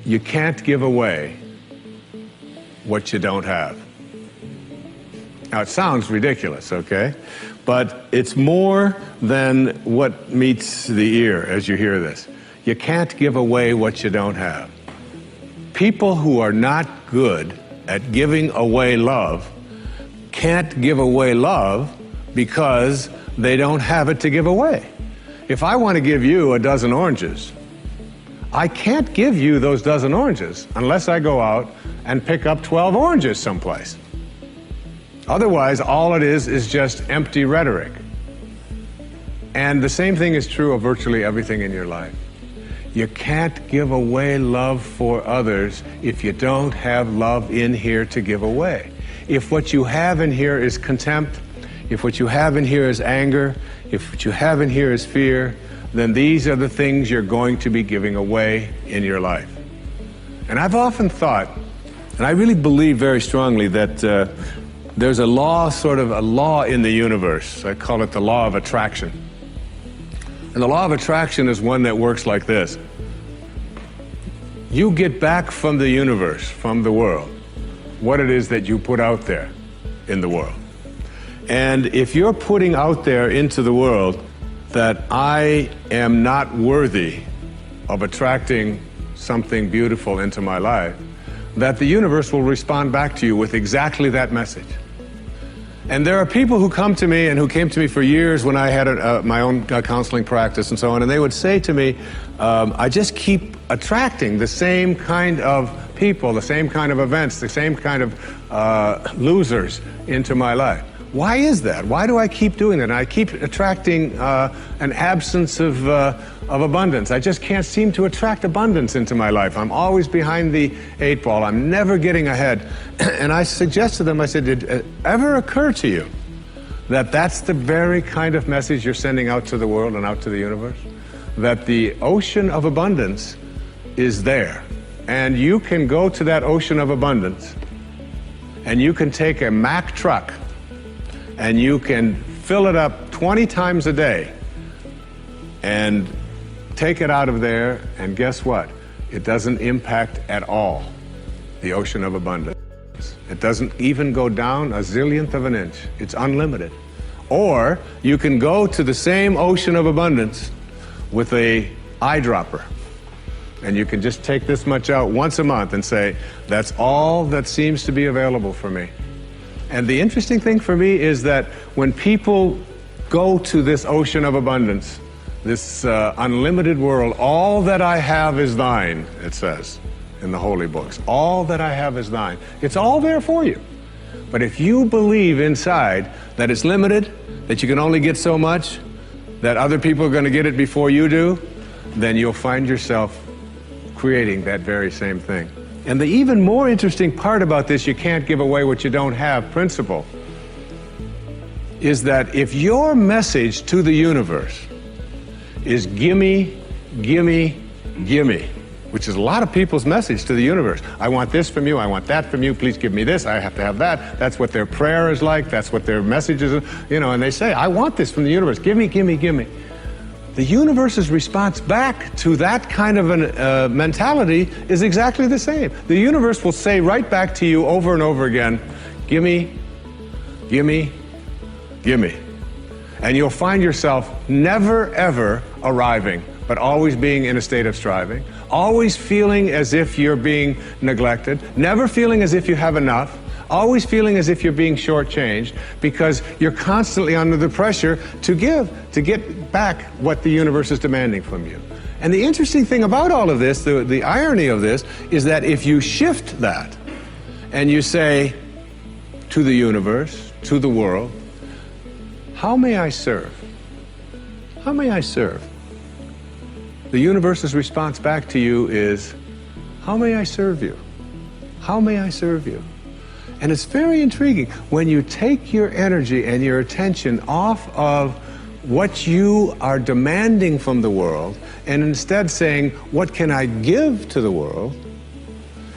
You can't give away what you don't have. Now, it sounds ridiculous, okay? But it's more than what meets the ear as you hear this. You can't give away what you don't have. People who are not good at giving away love can't give away love because they don't have it to give away. If I want to give you a dozen oranges, I can't give you those dozen oranges unless I go out and pick up 12 oranges someplace. Otherwise, all it is just empty rhetoric. And the same thing is true of virtually everything in your life. You can't give away love for others if you don't have love in here to give away. If what you have in here is contempt, if what you have in here is anger, if what you have in here is fear, then these are the things you're going to be giving away in your life. And I've often thought, and I really believe very strongly that there's a law, sort of a law in the universe. I call it the law of attraction. And the law of attraction is one that works like this. You get back from the universe, from the world, what it is that you put out there in the world. And if you're putting out there into the world that I am not worthy of attracting something beautiful into my life, that the universe will respond back to you with exactly that message. And there are people who come to me and who came to me for years when I had my own counseling practice and so on, and they would say to me, I just keep attracting the same kind of people, the same kind of events, the same kind of losers into my life. Why is that? Why do I keep doing that? And I keep attracting an absence of abundance. I just can't seem to attract abundance into my life. I'm always behind the 8 ball. I'm never getting ahead. And I suggest to them, I said, did it ever occur to you that that's the very kind of message you're sending out to the world and out to the universe? That the ocean of abundance is there. And you can go to that ocean of abundance and you can take a Mack truck and you can fill it up 20 times a day and take it out of there, and guess what? It doesn't impact at all the ocean of abundance. It doesn't even go down a zillionth of an inch. It's unlimited. Or you can go to the same ocean of abundance with a eyedropper, and you can just take this much out once a month and say, that's all that seems to be available for me. And the interesting thing for me is that when people go to this ocean of abundance, this unlimited world, all that I have is thine, it says in the holy books. All that I have is thine. It's all there for you. But if you believe inside that it's limited, that you can only get so much, that other people are going to get it before you do, then you'll find yourself creating that very same thing. And the even more interesting part about this you can't give away what you don't have principle is that if your message to the universe is gimme, gimme, gimme, which is a lot of people's message to the universe. I want this from you, I want that from you, please give me this, I have to have that. That's what their prayer is like, that's what their message is, you know, and they say, I want this from the universe, gimme, gimme, gimme. The universe's response back to that kind of a mentality is exactly the same. The universe will say right back to you over and over again, gimme, gimme, gimme. And you'll find yourself never ever arriving, but always being in a state of striving, always feeling as if you're being neglected, never feeling as if you have enough, always feeling as if you're being shortchanged, because you're constantly under the pressure to give, to get back what the universe is demanding from you. And the interesting thing about all of this, the irony of this, is that if you shift that and you say to the universe, to the world, how may I serve? How may I serve? The universe's response back to you is, how may I serve you? How may I serve you? And it's very intriguing. When you take your energy and your attention off of what you are demanding from the world and instead saying, what can I give to the world?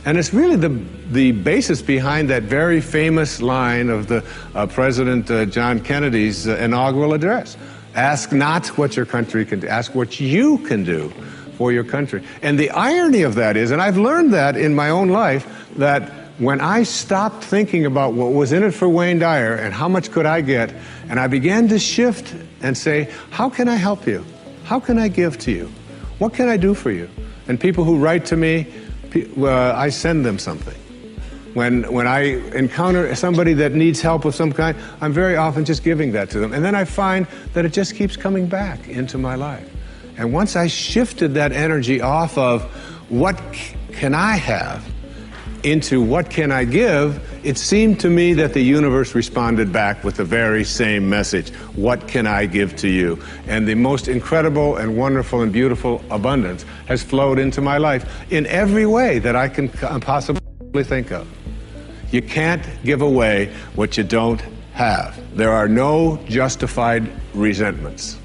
And it's really the basis behind that very famous line of the President John Kennedy's inaugural address. Ask not what your country can do, ask what you can do for your country. And the irony of that is, and I've learned that in my own life, that when I stopped thinking about what was in it for Wayne Dyer and how much could I get, and I began to shift and say, how can I help you? How can I give to you? What can I do for you? And people who write to me, I send them something. When I encounter somebody that needs help of some kind, I'm very often just giving that to them. And then I find that it just keeps coming back into my life. And once I shifted that energy off of what can I have into what can I give, it seemed to me that the universe responded back with the very same message. What can I give to you? And the most incredible and wonderful and beautiful abundance has flowed into my life in every way that I can possibly think of. You can't give away what you don't have. There are no justified resentments.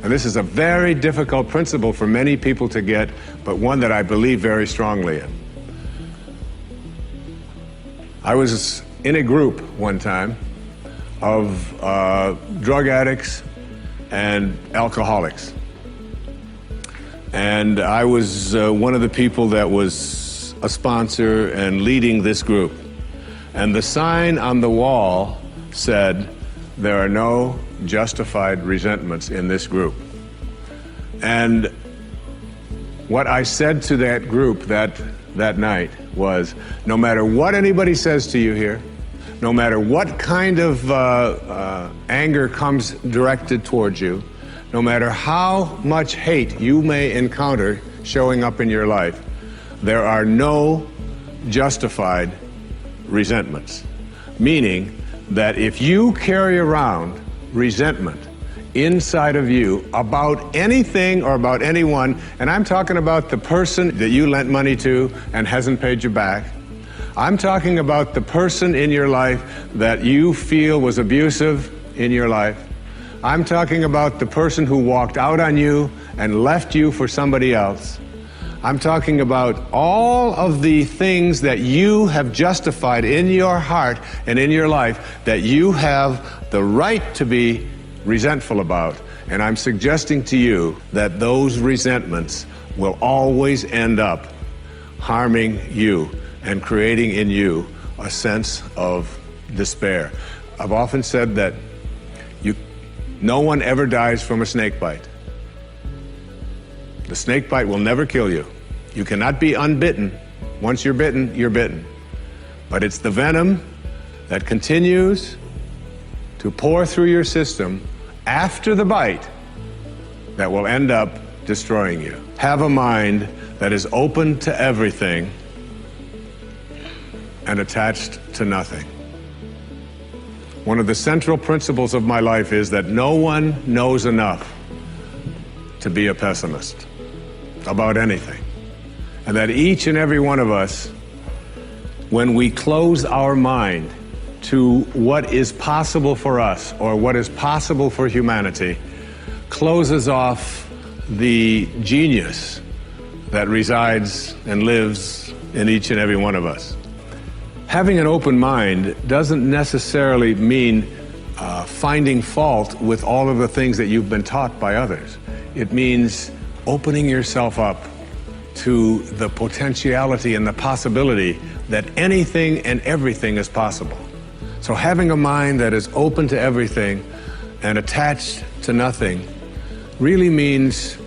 And this is a very difficult principle for many people to get, but one that I believe very strongly in. I was in a group one time of drug addicts and alcoholics. And I was one of the people that was a sponsor and leading this group. And the sign on the wall said, there are no justified resentments in this group. And what I said to that group that night was, no matter what anybody says to you here, no matter what kind of anger comes directed towards you, no matter how much hate you may encounter showing up in your life, there are no justified resentments. Meaning that if you carry around resentment inside of you about anything or about anyone, and I'm talking about the person that you lent money to and hasn't paid you back, I'm talking about the person in your life that you feel was abusive in your life, I'm talking about the person who walked out on you and left you for somebody else, I'm talking about all of the things that you have justified in your heart and in your life that you have the right to be resentful about. And I'm suggesting to you that those resentments will always end up harming you and creating in you a sense of despair. I've often said that no one ever dies from a snake bite. The snake bite will never kill you. You cannot be unbitten. Once you're bitten, you're bitten. But it's the venom that continues to pour through your system after the bite that will end up destroying you. Have a mind that is open to everything and attached to nothing. One of the central principles of my life is that no one knows enough to be a pessimist about anything. And that each and every one of us, when we close our mind to what is possible for us or what is possible for humanity, closes off the genius that resides and lives in each and every one of us. Having an open mind doesn't necessarily mean finding fault with all of the things that you've been taught by others. It means opening yourself up to the potentiality and the possibility that anything and everything is possible. So having a mind that is open to everything and attached to nothing really means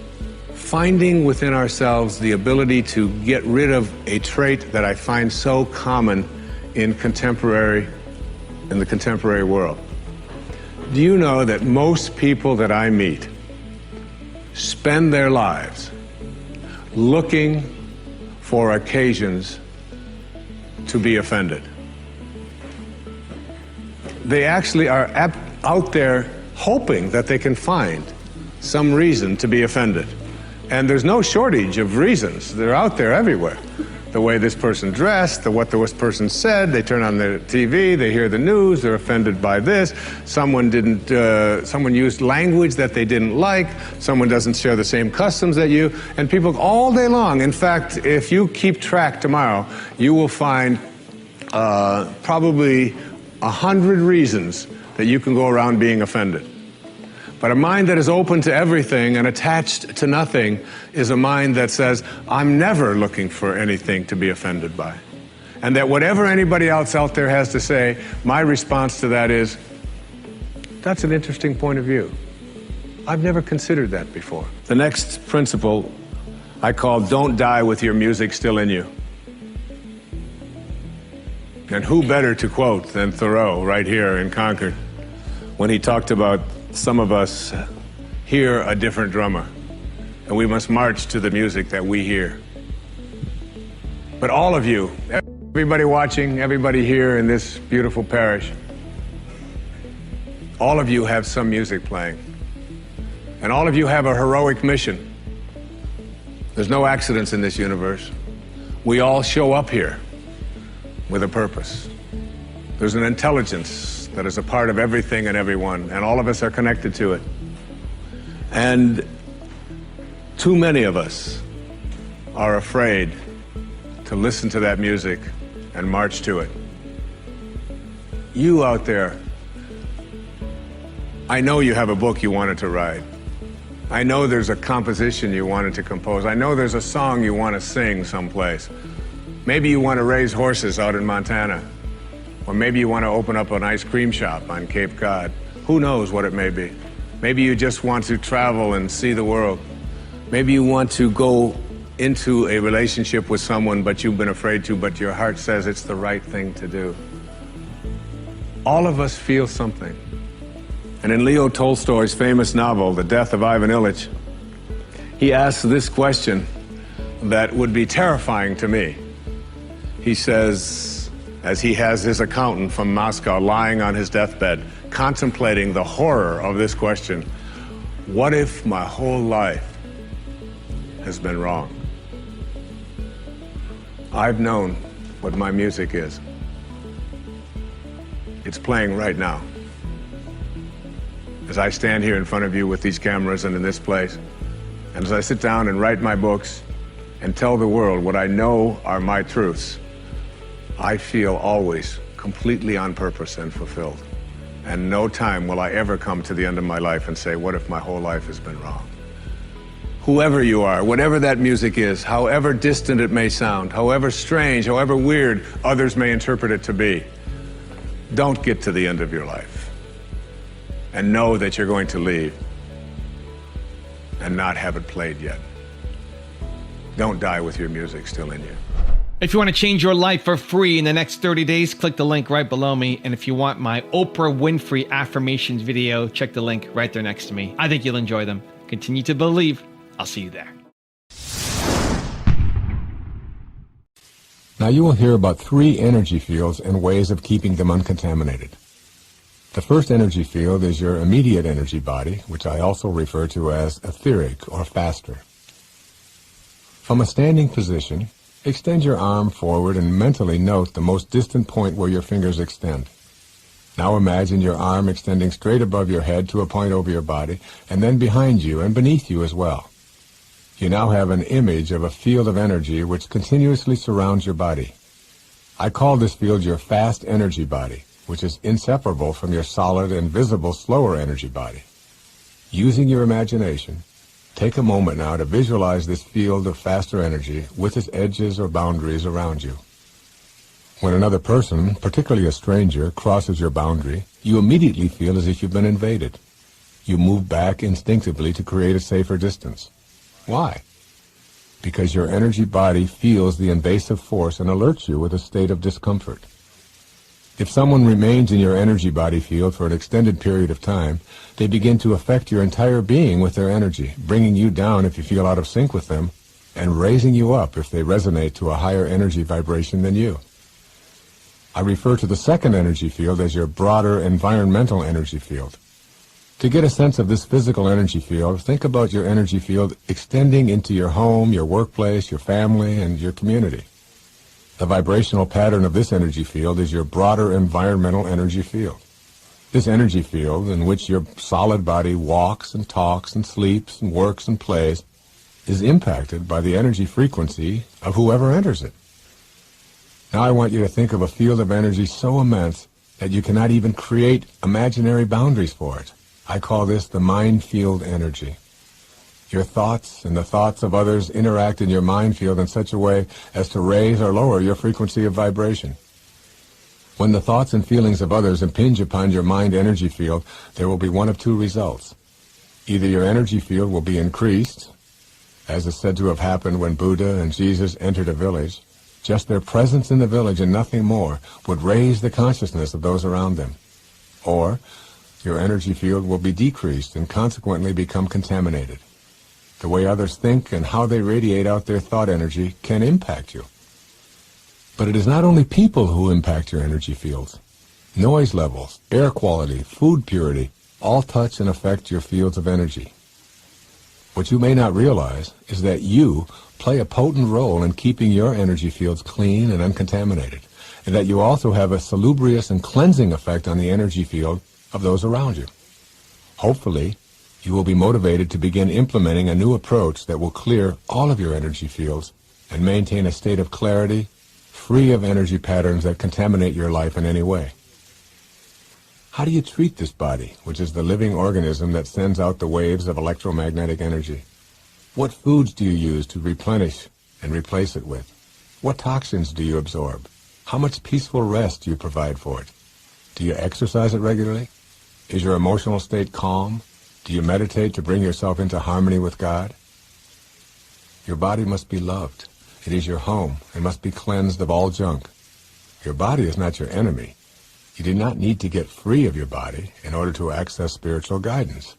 finding within ourselves the ability to get rid of a trait that I find so common in the contemporary world. Do you know that most people that I meet spend their lives looking for occasions to be offended? They actually are out there hoping that they can find some reason to be offended. And there's no shortage of reasons. They're out there everywhere. The way this person dressed, what this person said, they turn on their TV, they hear the news, they're offended by this, someone used language that they didn't like, someone doesn't share the same customs that you, and people all day long. In fact, if you keep track tomorrow, you will find probably 100 reasons that you can go around being offended. But a mind that is open to everything and attached to nothing is a mind that says, I'm never looking for anything to be offended by. And that whatever anybody else out there has to say, my response to that is, that's an interesting point of view. I've never considered that before. The next principle I call, don't die with your music still in you. And who better to quote than Thoreau right here in Concord when he talked about some of us hear a different drummer and we must march to the music that we hear. But all of you, everybody watching, everybody here in this beautiful parish, all of you have some music playing. And all of you have a heroic mission. There's no accidents in this universe. We all show up here with a purpose. There's an intelligence that is a part of everything and everyone, and all of us are connected to it. And too many of us are afraid to listen to that music and march to it. You out there, I know you have a book you wanted to write. I know there's a composition you wanted to compose. I know there's a song you want to sing someplace. Maybe you want to raise horses out in Montana. Or maybe you want to open up an ice cream shop on Cape Cod. Who knows what it may be. Maybe you just want to travel and see the world. Maybe you want to go into a relationship with someone but you've been afraid to, but your heart says it's the right thing to do. All of us feel something. And in Leo Tolstoy's famous novel, The Death of Ivan Ilyich, he asks this question that would be terrifying to me. He says, as he has his accountant from Moscow lying on his deathbed, contemplating the horror of this question, what if my whole life has been wrong? I've known what my music is. It's playing right now. As I stand here in front of you with these cameras and in this place, and as I sit down and write my books and tell the world what I know are my truths, I feel always completely on purpose and fulfilled. And no time will I ever come to the end of my life and say, what if my whole life has been wrong? Whoever you are, whatever that music is, however distant it may sound, however strange, however weird others may interpret it to be, don't get to the end of your life and know that you're going to leave and not have it played yet. Don't die with your music still in you. If you want to change your life for free in the next 30 days, click the link right below me. And if you want my Oprah Winfrey affirmations video, check the link right there next to me. I think you'll enjoy them. Continue to believe. I'll see you there. Now you will hear about 3 energy fields and ways of keeping them uncontaminated. The first energy field is your immediate energy body, which I also refer to as etheric or faster. From a standing position, extend your arm forward and mentally note the most distant point where your fingers extend. Now imagine your arm extending straight above your head to a point over your body, and then behind you and beneath you as well. You now have an image of a field of energy which continuously surrounds your body. I call this field your fast energy body, which is inseparable from your solid and visible slower energy body. Using your imagination, take a moment now to visualize this field of faster energy with its edges or boundaries around you. When another person, particularly a stranger, crosses your boundary, you immediately feel as if you've been invaded. You move back instinctively to create a safer distance. Why? Because your energy body feels the invasive force and alerts you with a state of discomfort. If someone remains in your energy body field for an extended period of time, they begin to affect your entire being with their energy, bringing you down if you feel out of sync with them, and raising you up if they resonate to a higher energy vibration than you. I refer to the second energy field as your broader environmental energy field. To get a sense of this physical energy field, think about your energy field extending into your home, your workplace, your family, and your community. The vibrational pattern of this energy field is your broader environmental energy field. This energy field, in which your solid body walks and talks and sleeps and works and plays, is impacted by the energy frequency of whoever enters it. Now I want you to think of a field of energy so immense that you cannot even create imaginary boundaries for it. I call this the mind field energy. Your thoughts and the thoughts of others interact in your mind field in such a way as to raise or lower your frequency of vibration. When the thoughts and feelings of others impinge upon your mind energy field, there will be one of two results. Either your energy field will be increased, as is said to have happened when Buddha and Jesus entered a village. Just their presence in the village and nothing more would raise the consciousness of those around them. Or your energy field will be decreased and consequently become contaminated. The way others think and how they radiate out their thought energy can impact you. But it is not only people who impact your energy fields. Noise levels, air quality, food purity, all touch and affect your fields of energy. What you may not realize is that you play a potent role in keeping your energy fields clean and uncontaminated, and that you also have a salubrious and cleansing effect on the energy field of those around you. Hopefully, you will be motivated to begin implementing a new approach that will clear all of your energy fields and maintain a state of clarity, free of energy patterns that contaminate your life in any way. How do you treat this body, which is the living organism that sends out the waves of electromagnetic energy? What foods do you use to replenish and replace it with? What toxins do you absorb? How much peaceful rest do you provide for it? Do you exercise it regularly? Is your emotional state calm? Do you meditate to bring yourself into harmony with God? Your body must be loved. It is your home and must be cleansed of all junk. Your body is not your enemy. You do not need to get free of your body in order to access spiritual guidance.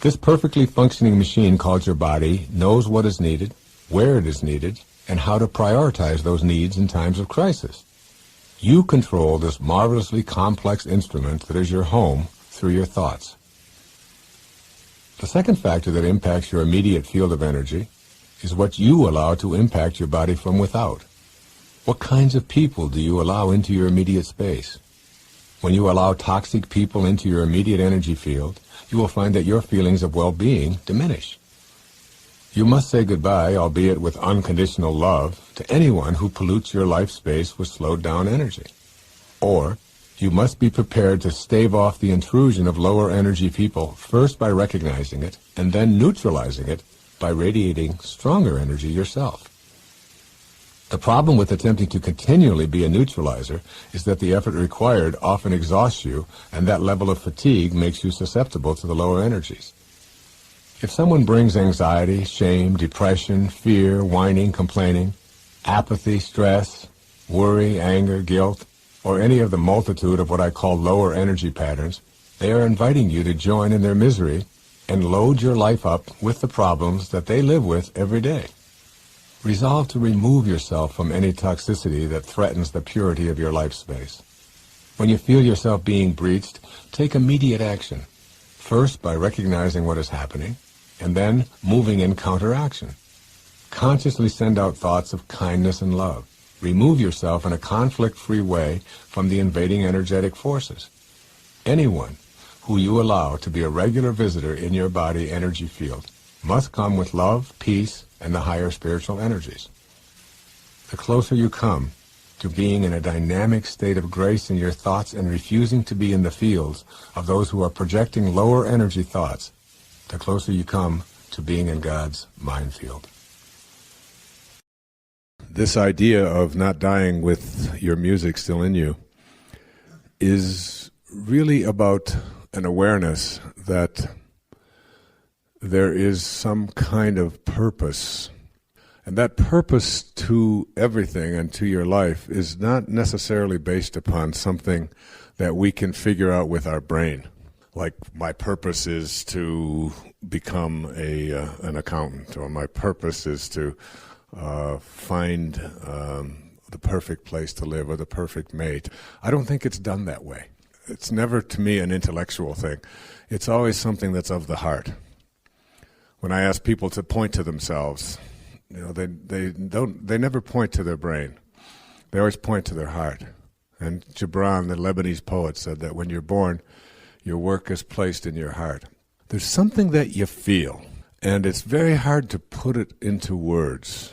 This perfectly functioning machine called your body knows what is needed, where it is needed, and how to prioritize those needs in times of crisis. You control this marvelously complex instrument that is your home through your thoughts. The second factor that impacts your immediate field of energy is what you allow to impact your body from without. What kinds of people do you allow into your immediate space? When you allow toxic people into your immediate energy field, you will find that your feelings of well-being diminish. You must say goodbye, albeit with unconditional love, to anyone who pollutes your life space with slowed-down energy. Or you must be prepared to stave off the intrusion of lower energy people first by recognizing it and then neutralizing it by radiating stronger energy yourself. The problem with attempting to continually be a neutralizer is that the effort required often exhausts you, and that level of fatigue makes you susceptible to the lower energies. If someone brings anxiety, shame, depression, fear, whining, complaining, apathy, stress, worry, anger, guilt, or any of the multitude of what I call lower energy patterns, they are inviting you to join in their misery and load your life up with the problems that they live with every day. Resolve to remove yourself from any toxicity that threatens the purity of your life space. When you feel yourself being breached, take immediate action, first by recognizing what is happening, and then moving in counteraction. Consciously send out thoughts of kindness and love. Remove yourself in a conflict-free way from the invading energetic forces. Anyone who you allow to be a regular visitor in your body energy field must come with love, peace, and the higher spiritual energies. The closer you come to being in a dynamic state of grace in your thoughts and refusing to be in the fields of those who are projecting lower energy thoughts, the closer you come to being in God's mind field. This idea of not dying with your music still in you is really about an awareness that there is some kind of purpose. And that purpose to everything and to your life is not necessarily based upon something that we can figure out with our brain. Like, my purpose is to become an accountant, or my purpose is to find the perfect place to live or the perfect mate. I don't think it's done that way. It's never, to me, an intellectual thing. It's always something that's of the heart. When I ask people to point to themselves, they never point to their brain. They always point to their heart. And Gibran, the Lebanese poet, said that when you're born, your work is placed in your heart. There's something that you feel, and it's very hard to put it into words.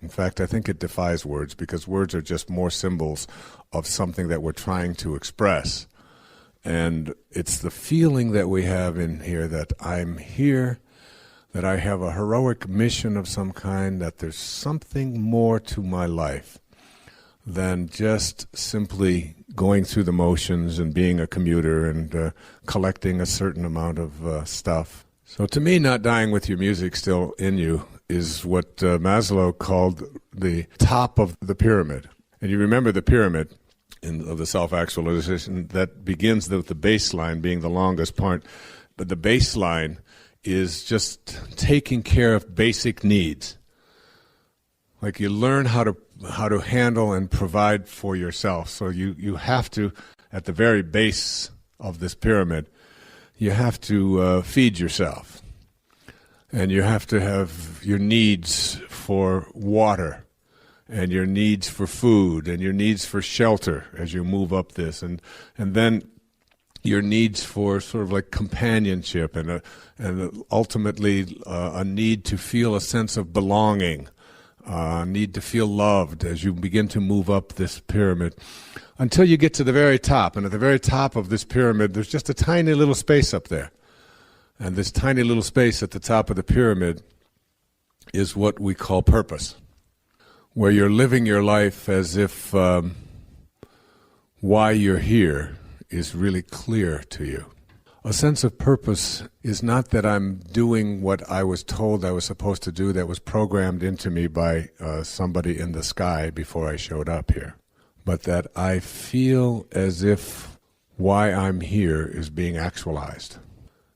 In fact, I think it defies words, because words are just more symbols of something that we're trying to express. And it's the feeling that we have in here that I'm here, that I have a heroic mission of some kind, that there's something more to my life than just simply going through the motions and being a commuter and collecting a certain amount of stuff. So to me, not dying with your music still in you is what Maslow called the top of the pyramid. And you remember the pyramid of the self-actualization that begins with the baseline being the longest part, but the baseline is just taking care of basic needs. Like you learn how to handle and provide for yourself. So you have to, at the very base of this pyramid, you have to feed yourself. And you have to have your needs for water, and your needs for food, and your needs for shelter as you move up this, and then your needs for sort of like companionship, and ultimately a need to feel a sense of belonging, a need to feel loved as you begin to move up this pyramid, until you get to the very top. And at the very top of this pyramid, there's just a tiny little space up there. And this tiny little space at the top of the pyramid is what we call purpose, where you're living your life as if why you're here is really clear to you. A sense of purpose is not that I'm doing what I was told I was supposed to do that was programmed into me by somebody in the sky before I showed up here, but that I feel as if why I'm here is being actualized.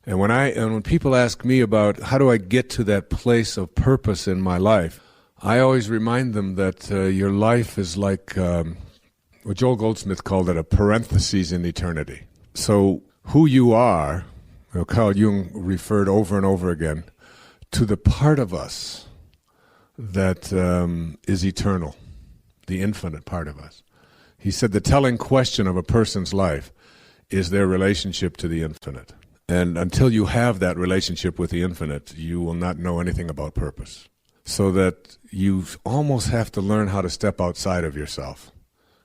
And when people ask me about how do I get to that place of purpose in my life, I always remind them that your life is like what Joel Goldsmith called it, a parenthesis in eternity. So who you are, Carl Jung referred over and over again to the part of us that is eternal, the infinite part of us. He said the telling question of a person's life is their relationship to the infinite. And until you have that relationship with the infinite, you will not know anything about purpose. So that you almost have to learn how to step outside of yourself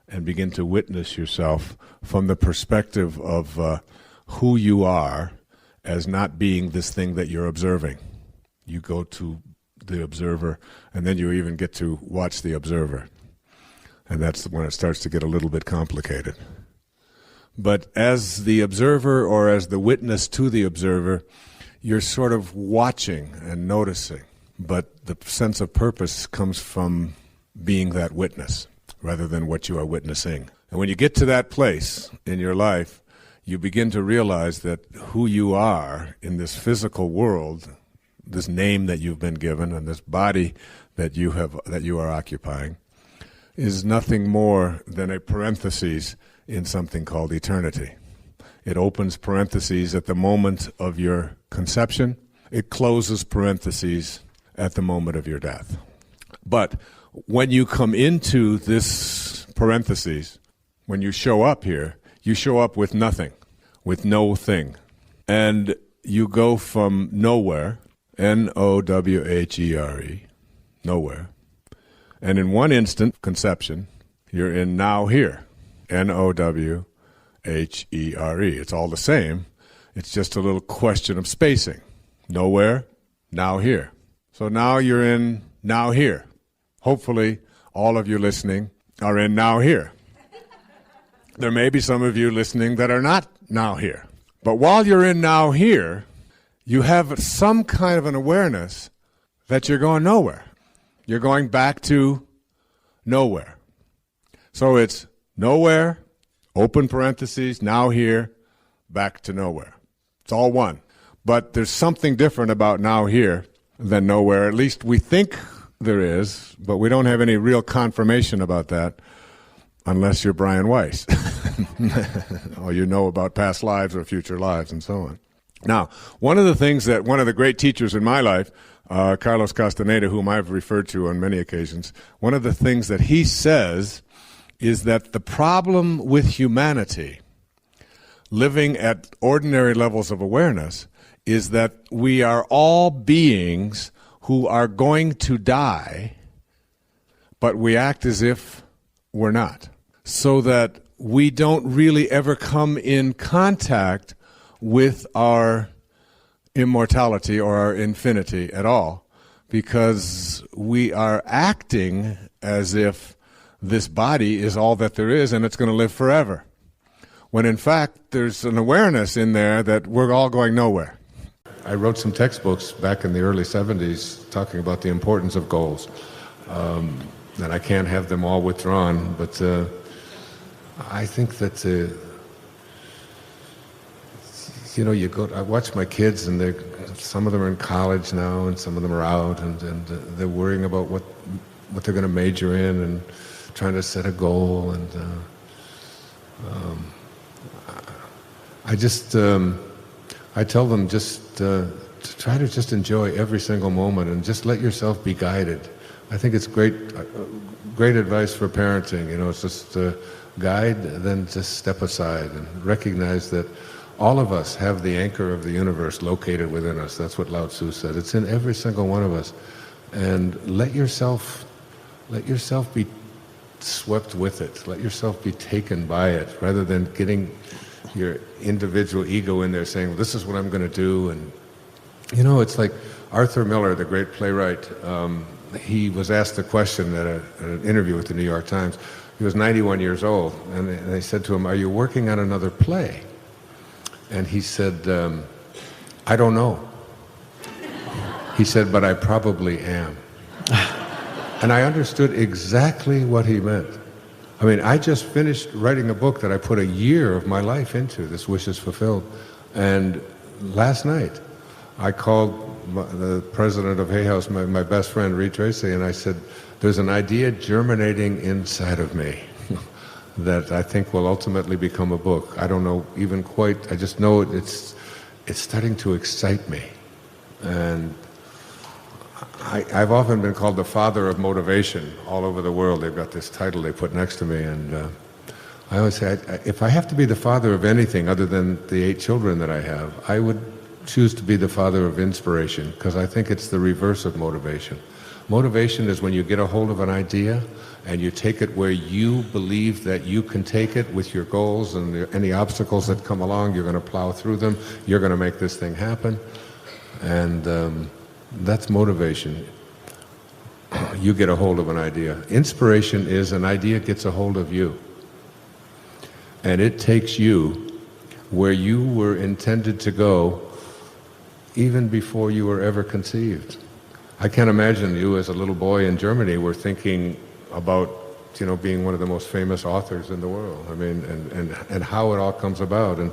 and begin to witness yourself from the perspective of who you are as not being this thing that you're observing. You go to the observer, and then you even get to watch the observer. And that's when it starts to get a little bit complicated. But as the observer or as the witness to the observer, you're sort of watching and noticing. But the sense of purpose comes from being that witness rather than what you are witnessing. And when you get to that place in your life, you begin to realize that who you are in this physical world, this name that you've been given and this body that you are occupying, is nothing more than a parenthesis in something called eternity. It opens parentheses at the moment of your conception. It closes parentheses at the moment of your death. But when you come into this parentheses, when you show up here, you show up with nothing, with no thing. And you go from nowhere, N-O-W-H-E-R-E, nowhere. And in one instant, conception, you're in now here, N-O-W-H-E-R-E. It's all the same. It's just a little question of spacing. Nowhere, now here. So now you're in now here. Hopefully, all of you listening are in now here. There may be some of you listening that are not now here. But while you're in now here, you have some kind of an awareness that you're going nowhere. You're going back to nowhere. So it's nowhere, open parentheses, now here, back to nowhere. It's all one. But there's something different about now here than nowhere. At least we think there is, but we don't have any real confirmation about that unless you're Brian Weiss. Or you know about past lives or future lives and so on. Now, one of the great teachers in my life, Carlos Castaneda, whom I've referred to on many occasions, one of the things that he says is that the problem with humanity living at ordinary levels of awareness is that we are all beings who are going to die, but we act as if we're not. So that we don't really ever come in contact with our immortality or our infinity at all, because we are acting as if this body is all that there is and it's going to live forever, when in fact there's an awareness in there that we're all going nowhere. I wrote some textbooks back in the early 70s talking about the importance of goals, and I can't have them all withdrawn, but I think that I watch my kids, and some of them are in college now, and some of them are out, and they're worrying about what they're going to major in, and trying to set a goal, and I tell them just to try to just enjoy every single moment, and just let yourself be guided. I think it's great advice for parenting. It's just guide, then just step aside and recognize that all of us have the anchor of the universe located within us. That's what Lao Tzu said. It's in every single one of us. And let yourself be swept with it. Let yourself be taken by it, rather than getting your individual ego in there saying, well, this is what I'm going to do. And it's like Arthur Miller, the great playwright, he was asked a question at an interview with the New York Times. He was 91 years old, and they said to him, are you working on another play? And he said, I don't know. He said, but I probably am. And I understood exactly what he meant. I mean, I just finished writing a book that I put a year of my life into, This Wish is Fulfilled. And last night, I called the president of Hay House, my best friend, Reed Tracy, and I said, there's an idea germinating inside of me that I think will ultimately become a book. I don't know even quite, I just know it's starting to excite me. And I've often been called the father of motivation all over the world. They've got this title they put next to me, and I always say, if I have to be the father of anything other than the 8 children that I have, I would choose to be the father of inspiration, because I think it's the reverse of motivation. Motivation is when you get a hold of an idea and you take it where you believe that you can take it with your goals, and any obstacles that come along, you're going to plow through them, you're going to make this thing happen. And that's motivation. You get a hold of an idea. Inspiration is an idea gets a hold of you, and it takes you where you were intended to go even before you were ever conceived. I can't imagine you as a little boy in Germany were thinking about being one of the most famous authors in the world. I mean, and how it all comes about, and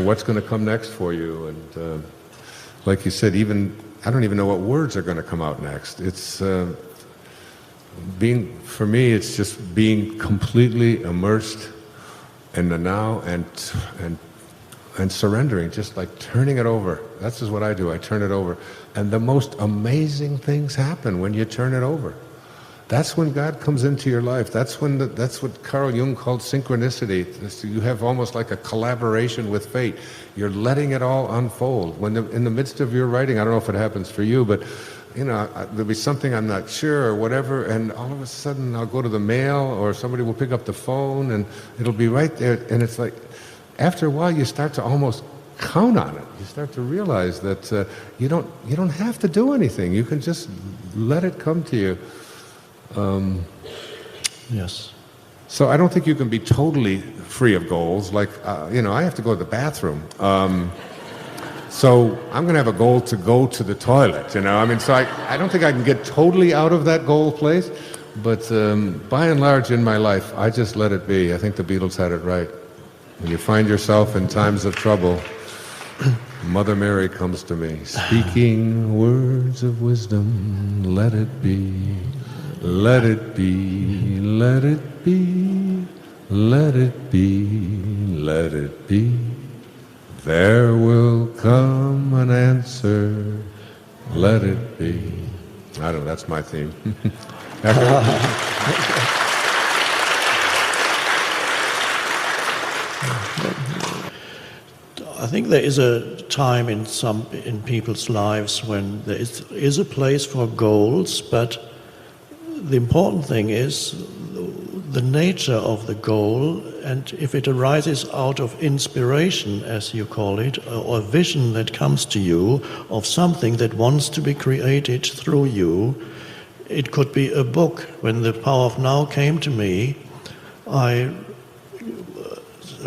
what's going to come next for you. And like you said, I don't even know what words are going to come out next. It's for me, it's just being completely immersed in the now, and surrendering, just like turning it over. That's just what I do. I turn it over. And the most amazing things happen when you turn it over. That's when God comes into your life. That's what Carl Jung called synchronicity. You have almost like a collaboration with fate. You're letting it all unfold. In the midst of your writing, I don't know if it happens for you, but there'll be something I'm not sure or whatever, and all of a sudden I'll go to the mail, or somebody will pick up the phone, and it'll be right there. And it's like, after a while, you start to almost count on it. You start to realize that you don't have to do anything. You can just let it come to you. Yes. So I don't think you can be totally free of goals. Like, I have to go to the bathroom. So I'm going to have a goal to go to the toilet, So I don't think I can get totally out of that goal place. But by and large in my life, I just let it be. I think the Beatles had it right. When you find yourself in times of trouble, Mother Mary comes to me, speaking words of wisdom, let it be, let it be, let it be, let it be, let it be. There will come an answer, let it be. I don't know, that's my theme. I think there is a time in people's lives when there is a place for goals, but the important thing is the nature of the goal, and if it arises out of inspiration, as you call it, or a vision that comes to you of something that wants to be created through you. It could be a book. When the Power of Now came to me, I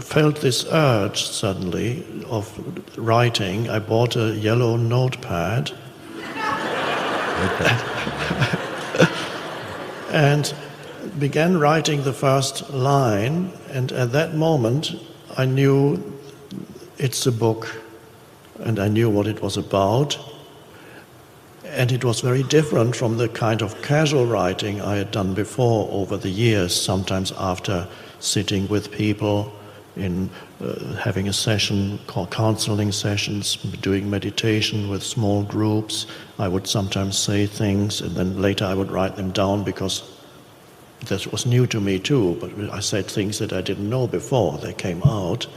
felt this urge suddenly of writing. I bought a yellow notepad and began writing the first line, and at that moment I knew it's a book, and I knew what it was about. And it was very different from the kind of casual writing I had done before over the years, sometimes after sitting with people in having a session, counseling sessions, doing meditation with small groups. I would sometimes say things and then later I would write them down because that was new to me too, but I said things that I didn't know before, they came out.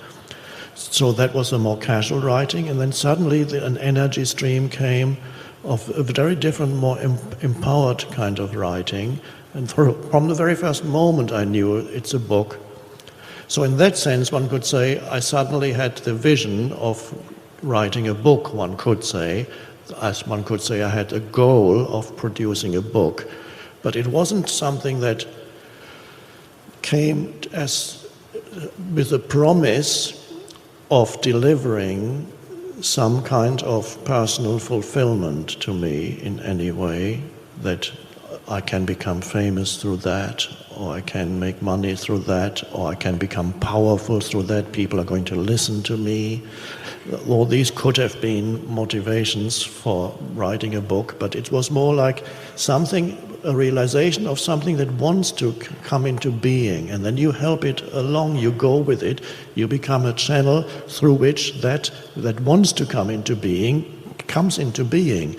So that was a more casual writing, and then suddenly an energy stream came of a very different, more empowered kind of writing, and from the very first moment I knew it's a book. So in that sense, one could say I suddenly had the vision of writing a book, one could say. As one could say, I had a goal of producing a book. But it wasn't something that came as with a promise of delivering some kind of personal fulfillment to me in any way, that I can become famous through that, or I can make money through that, or I can become powerful through that, people are going to listen to me. All these could have been motivations for writing a book, but it was more like something, a realization of something that wants to come into being, and then you help it along, you go with it, you become a channel through which that wants to come into being comes into being.